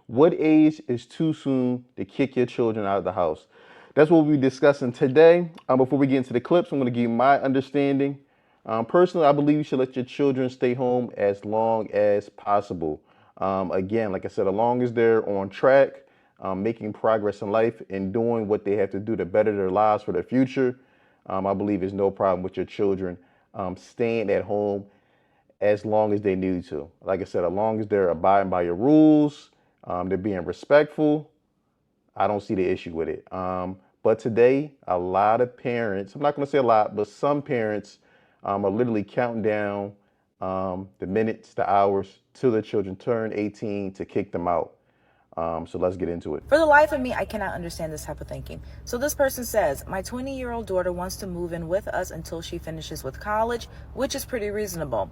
What age is too soon to kick your children out of the house? That's what we'll be discussing today. Before we get into the clips, I'm going to give you my understanding. Personally, I believe you should let your children stay home as long as possible. Again, like I said, as long as they're on track, making progress in life and doing what they have to do to better their lives for the future, I believe there's no problem with your children staying at home as long as they need to. Like I said, as long as they're abiding by your rules, they're being respectful, I don't see the issue with it. But today, a lot of parents, I'm not going to say a lot, but some parents are literally counting down the minutes, the hours till the children turn 18 to kick them out. So let's get into it. For the life of me, I cannot understand this type of thinking. So this person says, my 20-year-old daughter wants to move in with us until she finishes with college, which is pretty reasonable.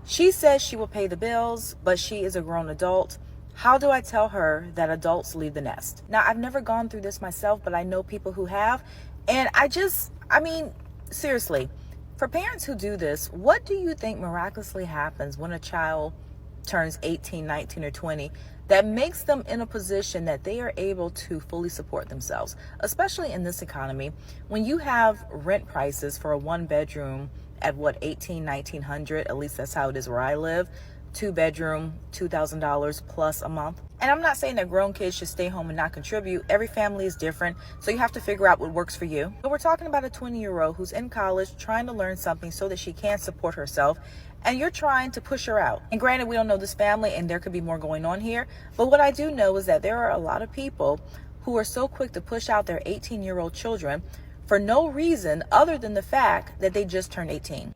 She says she will pay the bills, but she is a grown adult. How do I tell her that adults leave the nest? Now, I've never gone through this myself, but I know people who have. And seriously, for parents who do this, what do you think miraculously happens when a child turns 18, 19, or 20 that makes them in a position that they are able to fully support themselves, especially in this economy, when you have rent prices for a one bedroom at $1,800, $1,900, at least that's how it is where I live, two bedroom, $2,000 plus a month. And I'm not saying that grown kids should stay home and not contribute. Every family is different, so you have to figure out what works for you. But we're talking about a 20-year-old who's in college trying to learn something so that she can support herself, and you're trying to push her out. And granted, we don't know this family and there could be more going on here, but what I do know is that there are a lot of people who are so quick to push out their 18-year-old children for no reason other than the fact that they just turned 18.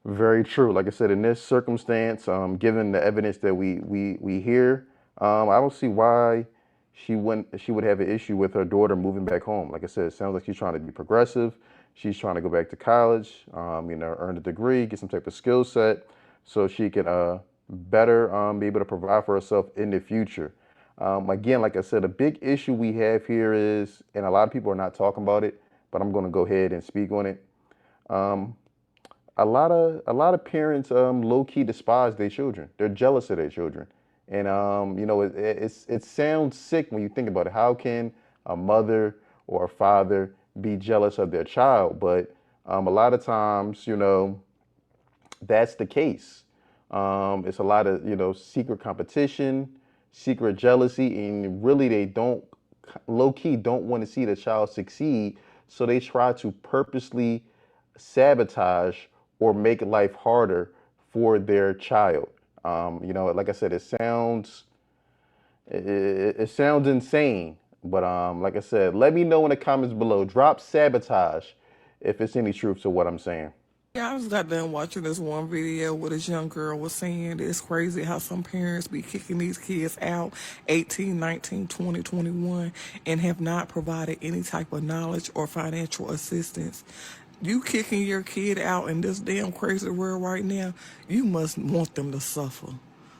Very true. Like I said, in this circumstance, given the evidence that we hear, I don't see why she would have an issue with her daughter moving back home. Like I said, it sounds like she's trying to be progressive. She's trying to go back to college, earn a degree, get some type of skill set, so she can better be able to provide for herself in the future. Again, like I said, a big issue we have here is, and a lot of people are not talking about it, but I'm going to go ahead and speak on it. Um, a lot of parents low key despise their children. They're jealous of their children, and it sounds sick when you think about it. How can a mother or a father be jealous of their child? But a lot of times, that's the case. It's a lot of secret competition, secret jealousy, and really they don't low key don't want to see the child succeed, so they try to purposely sabotage or make life harder for their child. Like I said, it sounds insane, but like I said, let me know in the comments below. Drop sabotage if it's any truth to what I'm saying. Yeah, I just got done watching this one video where this young girl was saying it's crazy how some parents be kicking these kids out 18, 19, 20, 21 and have not provided any type of knowledge or financial assistance. You kicking your kid out in this damn crazy world right now, you must want them to suffer.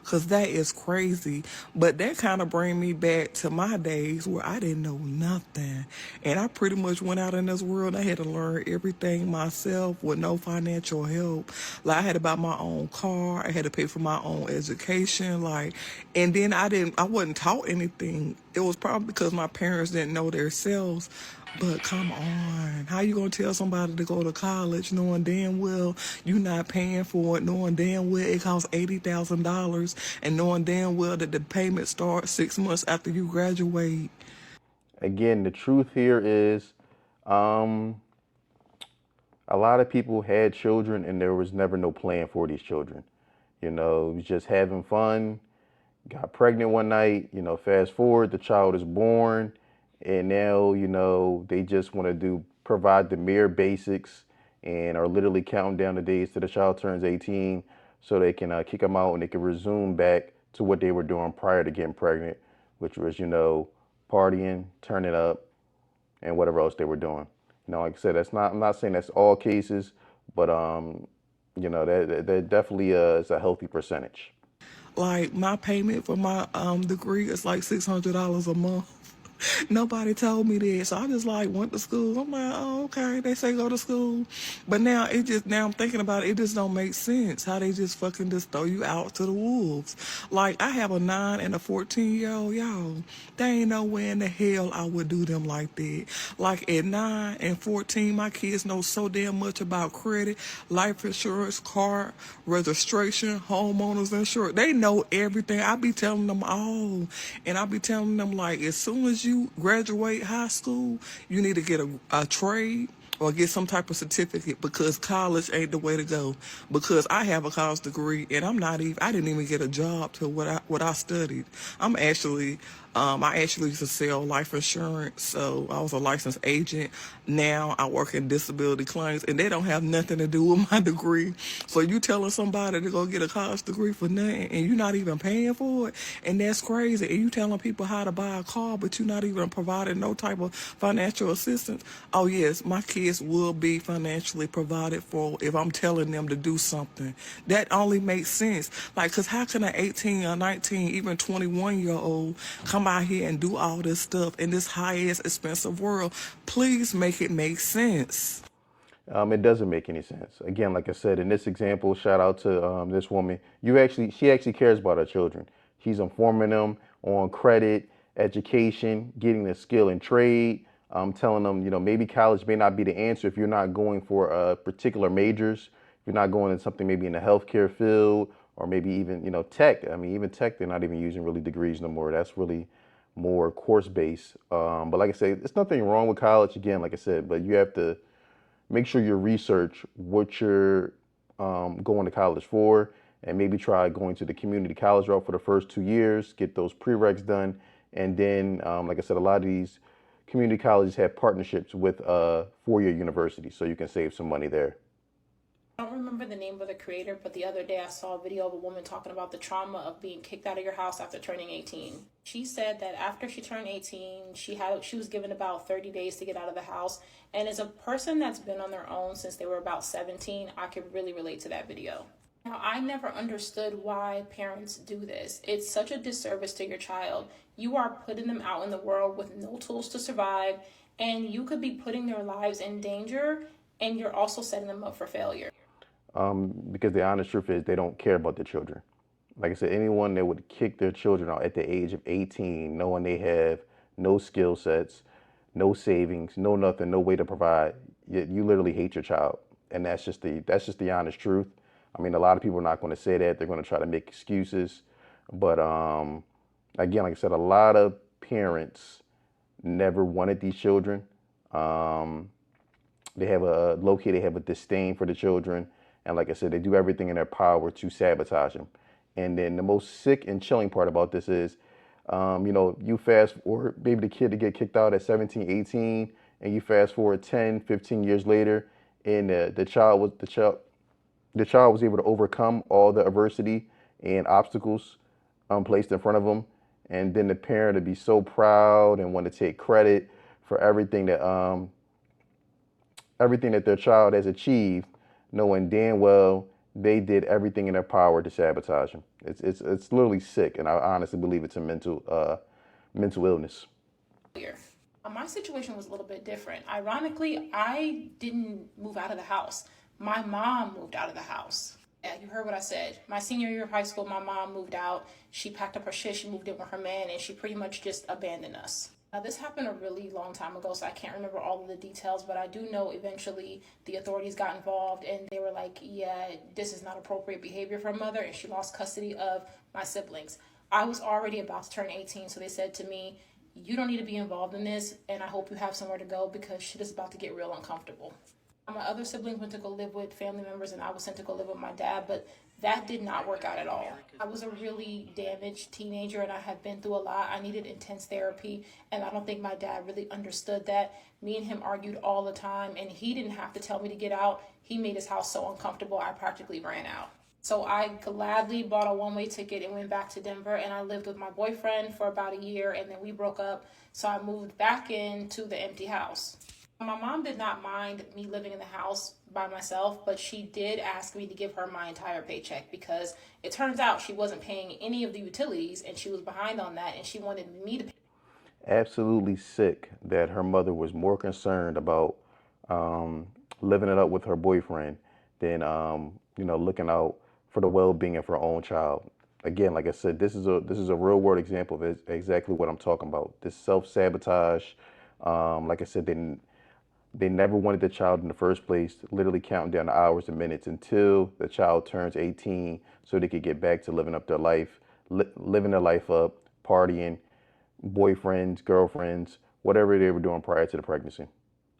Because that is crazy. But that kind of bring me back to my days where I didn't know nothing. And I pretty much went out in this world. I had to learn everything myself with no financial help. Like, I had to buy my own car. I had to pay for my own education. And then I wasn't taught anything. It was probably because my parents didn't know themselves. But come on, how you gonna tell somebody to go to college knowing damn well you not paying for it, knowing damn well it costs $80,000, and knowing damn well that the payment starts 6 months after you graduate? Again, the truth here is, a lot of people had children and there was never no plan for these children. It was just having fun, got pregnant one night, fast forward, the child is born, and now, they just want to provide the mere basics and are literally counting down the days till the child turns 18 so they can kick them out and they can resume back to what they were doing prior to getting pregnant, which was, partying, turning up, and whatever else they were doing. Like I said, I'm not saying that's all cases, but, that definitely is a healthy percentage. Like, my payment for my degree is like $600 a month. Nobody told me that, so I just like went to school. I'm like, oh, okay. They say go to school, but now I'm thinking about it. It just don't make sense how they just fucking just throw you out to the wolves. Like I have a 9 and a 14-year-old, y'all. There ain't no way in the hell I would do them like that. Like at 9 and 14, my kids know so damn much about credit, life insurance, car registration, homeowners insurance. They know everything. I be telling them all, and I be telling them like as soon as you graduate high school, you need to get a trade or get some type of certificate because college ain't the way to go. Because I have a college degree and I didn't even get a job to what I studied. I actually used to sell life insurance, so I was a licensed agent. Now I work in disability claims, and they don't have nothing to do with my degree. So you telling somebody to go get a college degree for nothing, and you're not even paying for it, and that's crazy. And you telling people how to buy a car, but you're not even providing no type of financial assistance. Oh yes, my kids will be financially provided for if I'm telling them to do something. That only makes sense. Like, cause how can an 18 or 19, even 21-year-old come out here and do all this stuff in this high-ass expensive world? Please make it make sense. It doesn't make any sense. Again, like I said, in this example, shout out to this woman. She actually cares about her children. She's informing them on credit, education, getting a skill and trade. Telling them, maybe college may not be the answer if you're not going for particular majors. If you're not going in something maybe in the healthcare field or maybe even, tech. I mean, even tech, they're not even using really degrees no more. That's really more course based. But like I said, there's nothing wrong with college. Again, like I said, but you have to make sure you research what you're going to college for, and maybe try going to the community college route for the first 2 years, get those prereqs done, and then, like I said, a lot of these community colleges have partnerships with four-year universities, so you can save some money there. I don't remember the name of the creator, but the other day I saw a video of a woman talking about the trauma of being kicked out of your house after turning 18. She said that after she turned 18, she was given about 30 days to get out of the house. And as a person that's been on their own since they were about 17, I could really relate to that video. Now, I never understood why parents do this. It's such a disservice to your child. You are putting them out in the world with no tools to survive, and you could be putting their lives in danger, and you're also setting them up for failure. Because the honest truth is they don't care about their children. Like I said, anyone that would kick their children out at the age of 18, knowing they have no skill sets, no savings, no nothing, no way to provide, you literally hate your child, and that's just the honest truth. I mean, a lot of people are not going to say that; they're going to try to make excuses. But again, like I said, a lot of parents never wanted these children. They have a disdain for the children, and like I said, they do everything in their power to sabotage them. And then the most sick and chilling part about this is, you fast forward maybe the kid to get kicked out at 17, 18, and you fast forward 10, 15 years later, and the child was able to overcome all the adversity and obstacles placed in front of them, and then the parent to be so proud and want to take credit for everything that their child has achieved, knowing damn well they did everything in their power to sabotage him. It's literally sick, and I honestly believe it's a mental illness. My situation was a little bit different. Ironically, I didn't move out of the house. My mom moved out of the house. Yeah, you heard what I said. My senior year of high school, my mom moved out. She packed up her shit, she moved in with her man, and she pretty much just abandoned us. Now, this happened a really long time ago, so I can't remember all of the details, but I do know eventually the authorities got involved and they were like, yeah, this is not appropriate behavior for a mother, and she lost custody of my siblings. I was already about to turn 18, so they said to me, you don't need to be involved in this, and I hope you have somewhere to go because shit is about to get real uncomfortable. My other siblings went to go live with family members, and I was sent to go live with my dad, but that did not work out at all. I was a really damaged teenager, and I had been through a lot. I needed intense therapy, and I don't think my dad really understood that. Me and him argued all the time, and he didn't have to tell me to get out. He made his house so uncomfortable, I practically ran out. So I gladly bought a one-way ticket and went back to Denver, and I lived with my boyfriend for about a year, and then we broke up. So I moved back into the empty house. My mom did not mind me living in the house by myself, but she did ask me to give her my entire paycheck because it turns out she wasn't paying any of the utilities and she was behind on that, and she wanted me to pay. absolutely sick that her mother was more concerned about living it up with her boyfriend than looking out for the well-being of her own child. Again, like I said, this is a real world example of exactly what I'm talking about. This self-sabotage. Like I said, they never wanted the child in the first place, literally counting down the hours and minutes until the child turns 18 so they could get back to living up their life, living their life up, partying, boyfriends, girlfriends, whatever they were doing prior to the pregnancy.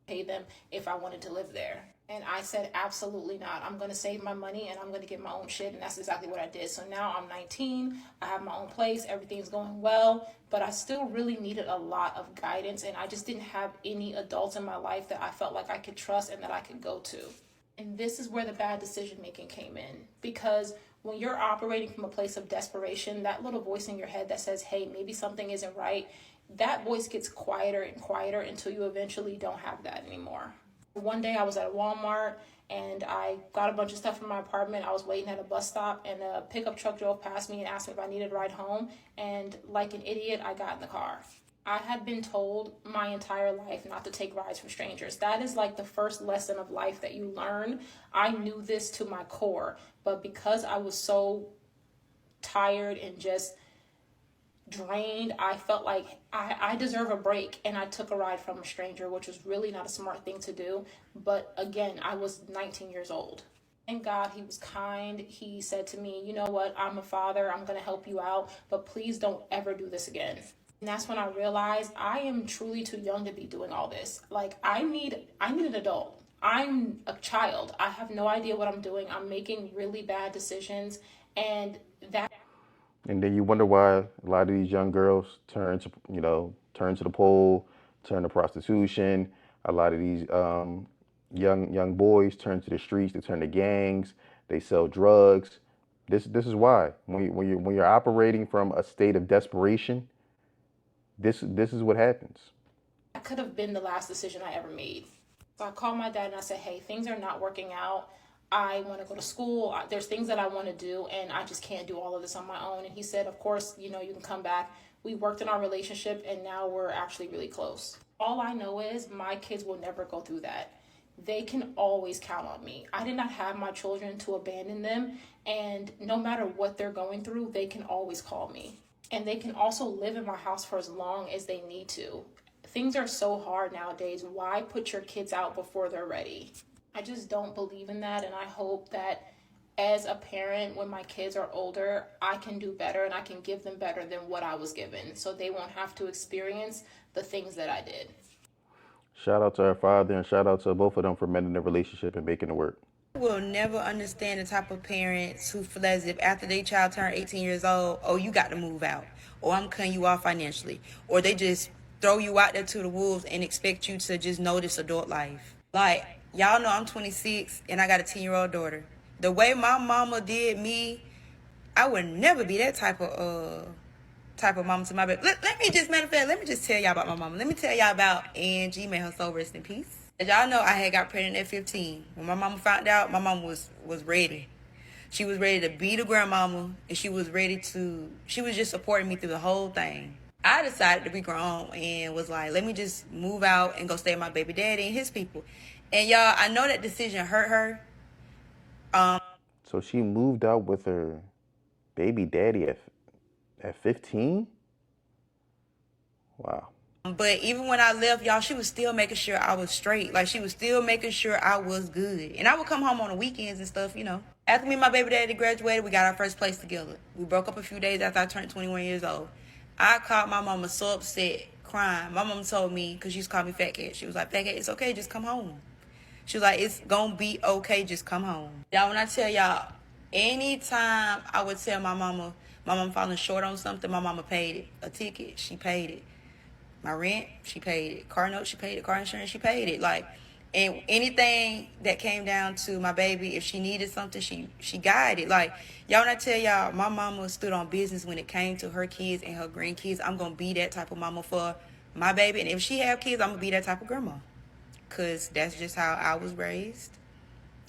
Pay them if I wanted to live there. And I said, absolutely not. I'm going to save my money and I'm going to get my own shit. And that's exactly what I did. So now I'm 19. I have my own place. Everything's going well. But I still really needed a lot of guidance. And I just didn't have any adults in my life that I felt like I could trust and that I could go to. And this is where the bad decision making came in. Because when you're operating from a place of desperation, that little voice in your head that says, hey, maybe something isn't right, that voice gets quieter and quieter until you eventually don't have that anymore. One day I was at Walmart and I got a bunch of stuff from my apartment. I was waiting at a bus stop and a pickup truck drove past me and asked me if I needed a ride home. And like an idiot, I got in the car. I had been told my entire life not to take rides from strangers. That is like the first lesson of life that you learn. I knew this to my core, but because I was so tired and just drained, I felt like I deserve a break, and I took a ride from a stranger, which was really not a smart thing to do. But again, I was 19 years old. Thank God he was kind. He said to me, you know what, I'm a father, I'm gonna help you out, but please don't ever do this again. And that's when I realized I am truly too young to be doing all this. Like I need an adult. I'm a child. I have no idea what I'm doing. I'm making really bad decisions, and that. And then you wonder why a lot of these young girls turn to the pole, turn to prostitution. A lot of these young boys turn to the streets, they turn to gangs, they sell drugs. This is why when you're operating from a state of desperation, this is what happens. That could have been the last decision I ever made. So I called my dad and I said, hey, things are not working out. I want to go to school. There's things that I want to do, and I just can't do all of this on my own. And he said, of course, you can come back. We worked in our relationship, and now we're actually really close. All I know is my kids will never go through that. They can always count on me. I did not have my children to abandon them, and no matter what they're going through, they can always call me. And they can also live in my house for as long as they need to. Things are so hard nowadays. Why put your kids out before they're ready? I just don't believe in that, and I hope that as a parent, when my kids are older, I can do better and I can give them better than what I was given, so they won't have to experience the things that I did. Shout out to our father and shout out to both of them for mending the relationship and making it work. I will never understand the type of parents who feel as if after their child turn 18 years old, oh, you got to move out, or I'm cutting you off financially, or they just throw you out there to the wolves and expect you to just know this adult life. Like, y'all know I'm 26 and I got a 10-year-old daughter. The way my mama did me, I would never be that type of mama to my baby. Let me just tell y'all about my mama. Let me tell y'all about Angie, may her soul rest in peace. As y'all know, I had got pregnant at 15. When my mama found out, my mama was ready. She was ready to be the grandmama, and she was just supporting me through the whole thing. I decided to be grown and was like, let me just move out and go stay with my baby daddy and his people. And y'all, I know that decision hurt her. So she moved out with her baby daddy at 15? Wow. But even when I left, y'all, she was still making sure I was straight. Like, she was still making sure I was good. And I would come home on the weekends and stuff, After me and my baby daddy graduated, we got our first place together. We broke up a few days after I turned 21 years old. I called my mama so upset, crying. My mama told me, because she used to call me Fat Cat. She was like, Fat Cat, it's okay, just come home. She was like, it's gonna be okay, just come home. Y'all, when I tell y'all, anytime I would tell my mama falling short on something, my mama paid it. A ticket, she paid it. My rent, she paid it. Car note, she paid it. Car insurance, she paid it. Like, and anything that came down to my baby, if she needed something, she guided. Like, y'all, when I tell y'all, my mama stood on business when it came to her kids and her grandkids. I'm going to be that type of mama for my baby. And if she have kids, I'm going to be that type of grandma. Because that's just how I was raised.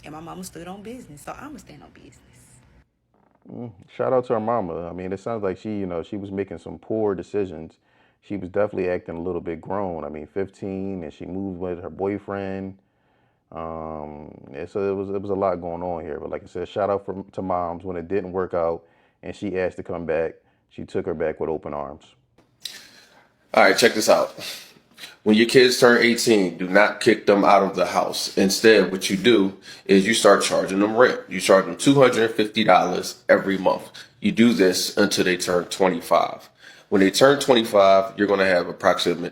And my mama stood on business. So I'm going to stand on business. Shout out to her mama. I mean, it sounds like she was making some poor decisions she was definitely acting a little bit grown. I mean, 15, and she moved with her boyfriend. And so it was a lot going on here. But like I said, shout out to moms when it didn't work out, and she asked to come back. She took her back with open arms. All right, check this out. When your kids turn 18, do not kick them out of the house. Instead, what you do is you start charging them rent. You charge them $250 every month. You do this until they turn 25. When they turn 25, you're going to have approximately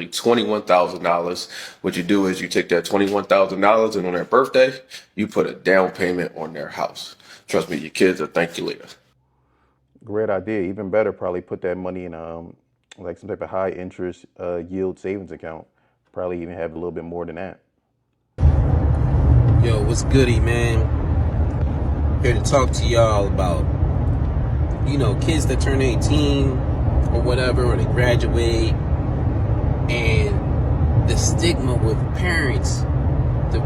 $21,000. What you do is you take that $21,000 and on their birthday, you put a down payment on their house. Trust me, your kids will thank you later. Great idea. Even better, probably put that money in like some type of high interest yield savings account. Probably even have a little bit more than that. Yo, what's goody, man? Here to talk to y'all about, kids that turn 18 or whatever, or they graduate, and the stigma with parents to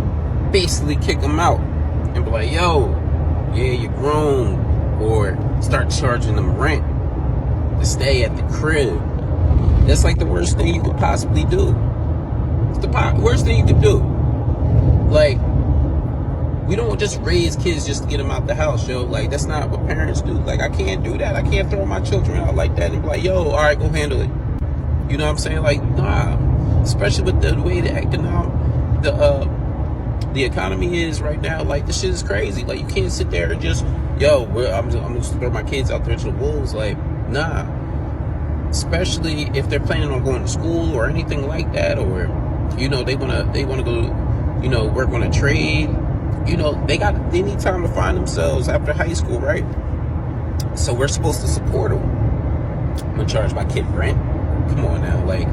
basically kick them out and be like, yo, yeah, you're grown, or start charging them rent to stay at the crib. That's like the worst thing you could possibly do. It's the worst thing you could do. Like, we don't just raise kids just to get them out the house, yo. Like, that's not what parents do. Like, I can't do that. I can't throw my children out like that and be like, yo, all right, go handle it. You know what I'm saying? Like, nah. Especially with the way the economy is right now. Like, this shit is crazy. Like, you can't sit there and just, yo, I'm just throw my kids out there to the wolves. Like, nah. Especially if they're planning on going to school or anything like that, or they wanna go, work on a trade. They need time to find themselves after high school, right? So we're supposed to support them. I'm gonna charge my kid rent. Come on now, like,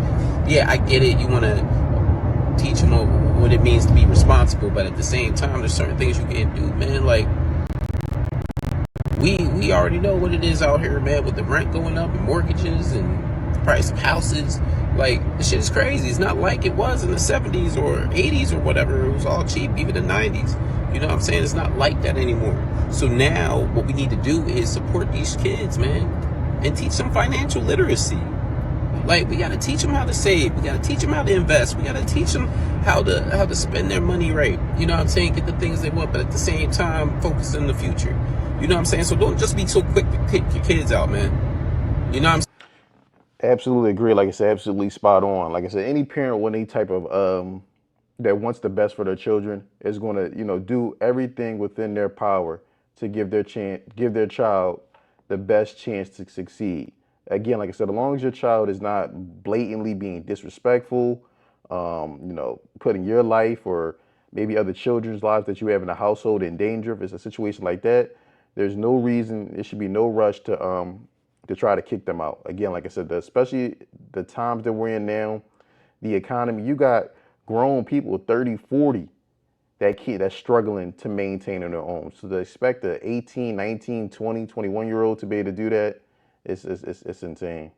yeah, I get it. You wanna teach them what it means to be responsible, but at the same time, there's certain things you can't do, man. Like, we already know what it is out here, man, with the rent going up and mortgages and the price of houses. Like, this shit is crazy. It's not like it was in the 70s or 80s or whatever. It was all cheap, even the 90s. You know what I'm saying? It's not like that anymore. So now what we need to do is support these kids, man, and teach them financial literacy. Like, we got to teach them how to save. We got to teach them how to invest. We got to teach them how to spend their money right. You know what I'm saying? Get the things they want, but at the same time, focus on the future. You know what I'm saying? So don't just be so quick to kick your kids out, man. You know what I'm saying? Absolutely agree. Like I said, absolutely spot on. Like I said, any parent with any type of that wants the best for their children is going to, do everything within their power to give their child the best chance to succeed. Again, like I said, as long as your child is not blatantly being disrespectful, putting your life or maybe other children's lives that you have in the household in danger, if it's a situation like that, there's no reason, there should be no rush to try to kick them out. Again, like I said, especially the times that we're in now, the economy, you got grown people 30, 40 that's struggling to maintain on their own. So to expect a 18, 19, 20, 21-year-old to be able to do that, it's insane.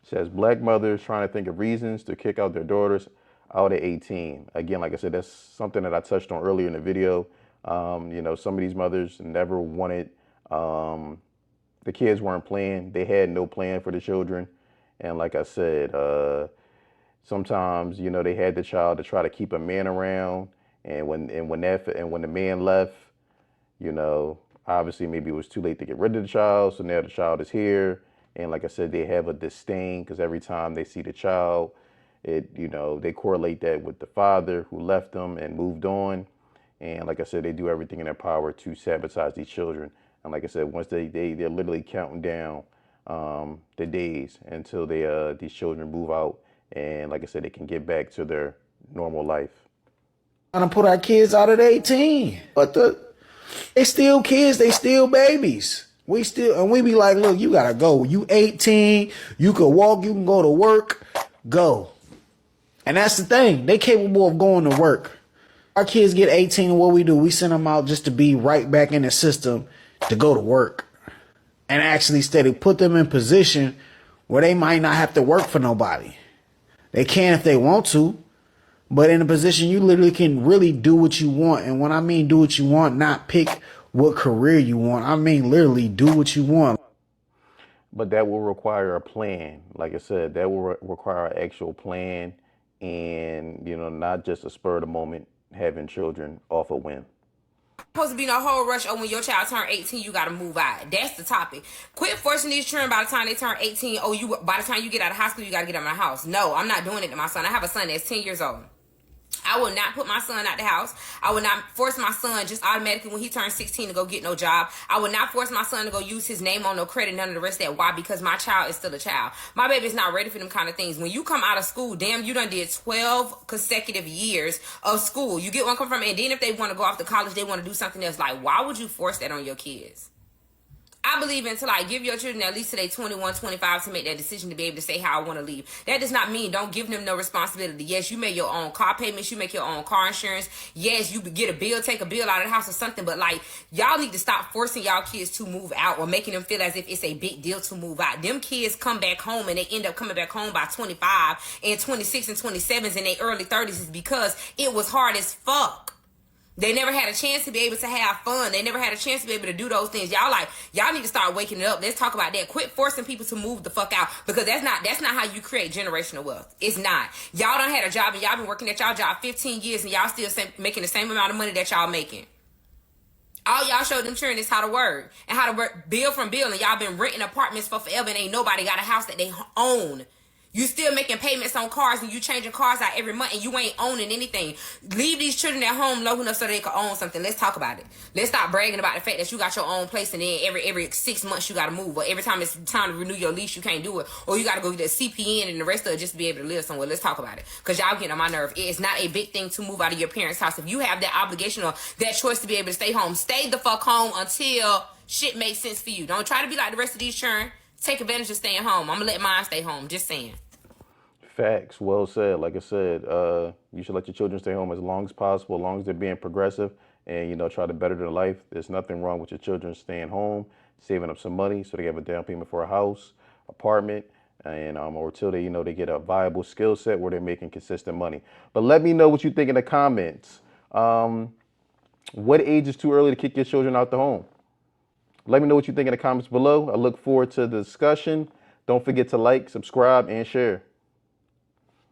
Says black mothers trying to think of reasons to kick out their daughters out at 18. Again, like I said, that's something that I touched on earlier in the video. Some of these mothers never wanted, the kids weren't playing. They had no plan for the children. And like I said, sometimes, they had the child to try to keep a man around. And when the man left, obviously maybe it was too late to get rid of the child. So now the child is here. And like I said, they have a disdain because every time they see the child, they correlate that with the father who left them and moved on. And like I said, they do everything in their power to sabotage these children. And like I said, once they're literally counting down the days until these children move out. And like I said, they can get back to their normal life. Trying to put our kids out at 18, but they still kids, they still babies. We be like, look, you gotta go. You 18, you can walk, you can go to work, go. And that's the thing, they capable of going to work. Our kids get 18 and what we do, we send them out just to be right back in the system to go to work. And actually steady put them in position where they might not have to work for nobody. They can if they want to, But in a position you literally can really do what you want. And when I mean do what you want, not pick what career you want. I mean literally do what you want. But that will require a plan. Like I said, that will require an actual plan, and not just a spur of the moment having children off a whim. Supposed to be no whole rush. Oh, when your child turn 18, you gotta move out. That's the topic. Quit forcing these children by the time they turn 18. Oh, you by the time you get out of high school, you gotta get out of my house. No, I'm not doing it to my son. I have a son that's 10 years old. I will not put my son out the house. I will not force my son just automatically when he turns 16 to go get no job. I will not force my son to go use his name on no credit, none of the rest of that. Why? Because my child is still a child. My baby is not ready for them kind of things. When you come out of school, damn, you done did 12 consecutive years of school. You get one come from, and then if they want to go off to college, they want to do something else. Like, why would you force that on your kids? I believe in to like give your children at least till they 21, 25 to make that decision to be able to say how I want to leave. That does not mean don't give them no responsibility. Yes, you make your own car payments, you make your own car insurance. Yes, you get a bill, take a bill out of the house or something. But like, y'all need to stop forcing y'all kids to move out or making them feel as if it's a big deal to move out. Them kids come back home and they end up coming back home by 25 and 26 and 27s in their early 30s is because it was hard as fuck. They never had a chance to be able to have fun. They never had a chance to be able to do those things. Y'all need to start waking it up. Let's talk about that. Quit forcing people to move the fuck out because that's not how you create generational wealth. It's not. Y'all done had a job and y'all been working at y'all job 15 years and y'all still making the same amount of money that y'all making. All y'all showed them children is how to work and how to work bill from bill, and y'all been renting apartments for forever and ain't nobody got a house that they own. You still making payments on cars and you changing cars out every month and you ain't owning anything. Leave these children at home low enough so they can own something. Let's talk about it. Let's stop bragging about the fact that you got your own place and then every 6 months you got to move. Or every time it's time to renew your lease, you can't do it. Or you got to go get a CPN and the rest of it just to be able to live somewhere. Let's talk about it. Because y'all getting on my nerve. It's not a big thing to move out of your parents' house. If you have that obligation or that choice to be able to stay home, stay the fuck home until shit makes sense for you. Don't try to be like the rest of these children. Take advantage of staying home. I'm going to let mine stay home. Just saying. Facts. Well said. Like I said, you should let your children stay home as long as possible, as long as they're being progressive and, try to better their life. There's nothing wrong with your children staying home, saving up some money so they have a down payment for a house, apartment, and or till they, they get a viable skill set where they're making consistent money. But let me know what you think in the comments. What age is too early to kick your children out the home? Let me know what you think in the comments below. I look forward to the discussion. Don't forget to like, subscribe, and share.